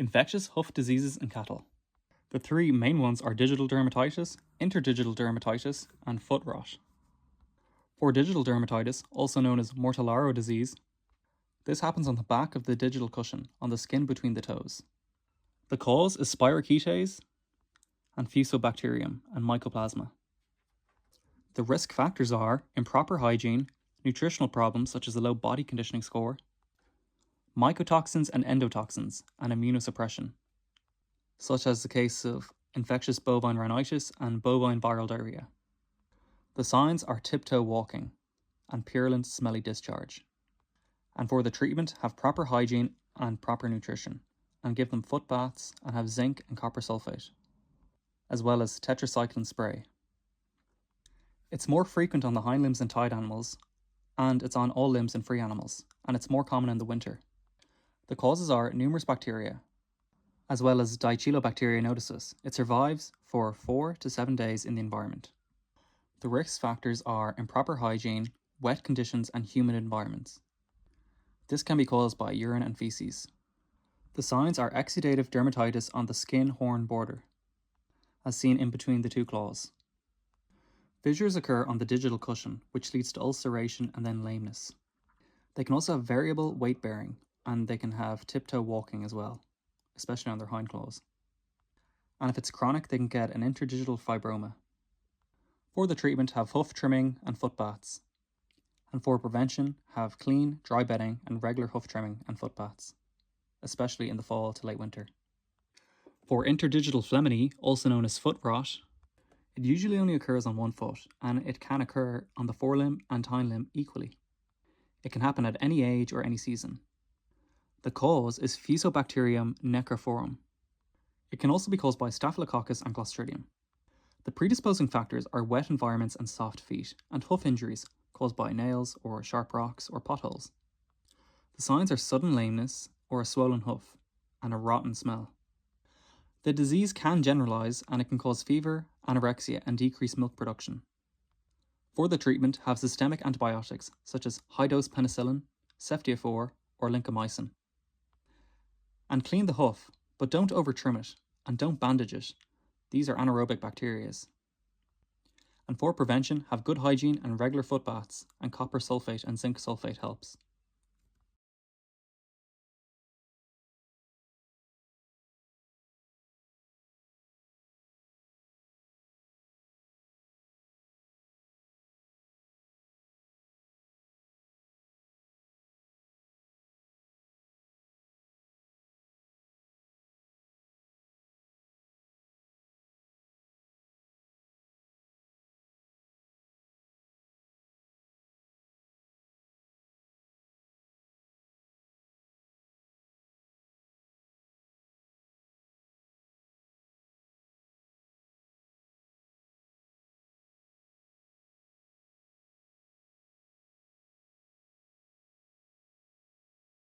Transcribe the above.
Infectious hoof diseases in cattle. The three main ones are digital dermatitis, interdigital dermatitis, and foot rot. For digital dermatitis, also known as Mortellaro disease, this happens on the back of the digital cushion on the skin between the toes. The cause is spirochetes and Fusobacterium and Mycoplasma. The risk factors are improper hygiene, nutritional problems such as a low body conditioning score, mycotoxins and endotoxins, and immunosuppression, such as the case of infectious bovine rhinitis and bovine viral diarrhea. The signs are tiptoe walking and purulent smelly discharge. And for the treatment, have proper hygiene and proper nutrition, and give them foot baths and have zinc and copper sulfate, as well as tetracycline spray. It's more frequent on the hind limbs in tied animals, and it's on all limbs in free animals, and it's more common in the winter. The causes are numerous bacteria, as well as Dichilobacteria nodosus. It survives for 4 to 7 days in the environment. The risk factors are improper hygiene, wet conditions, and humid environments. This can be caused by urine and feces. The signs are exudative dermatitis on the skin-horn border, as seen in between the two claws. Fissures occur on the digital cushion, which leads to ulceration and then lameness. They can also have variable weight bearing, and they can have tiptoe walking as well, especially on their hind claws. And if it's chronic, they can get an interdigital fibroma. For the treatment, have hoof trimming and foot baths. And for prevention, have clean, dry bedding and regular hoof trimming and foot baths, especially in the fall to late winter. For interdigital phlegmony, also known as foot rot, it usually only occurs on one foot, and it can occur on the forelimb and hind limb equally. It can happen at any age or any season. The cause is Fusobacterium necrophorum. It can also be caused by Staphylococcus and Clostridium. The predisposing factors are wet environments and soft feet, and hoof injuries caused by nails or sharp rocks or potholes. The signs are sudden lameness or a swollen hoof, and a rotten smell. The disease can generalize, and it can cause fever, anorexia, and decrease milk production. For the treatment, have systemic antibiotics such as high-dose penicillin, ceftiofur, or lincomycin. And clean the hoof, but don't over-trim it, and don't bandage it. These are anaerobic bacteria. And for prevention, have good hygiene and regular foot baths, and copper sulfate and zinc sulfate helps.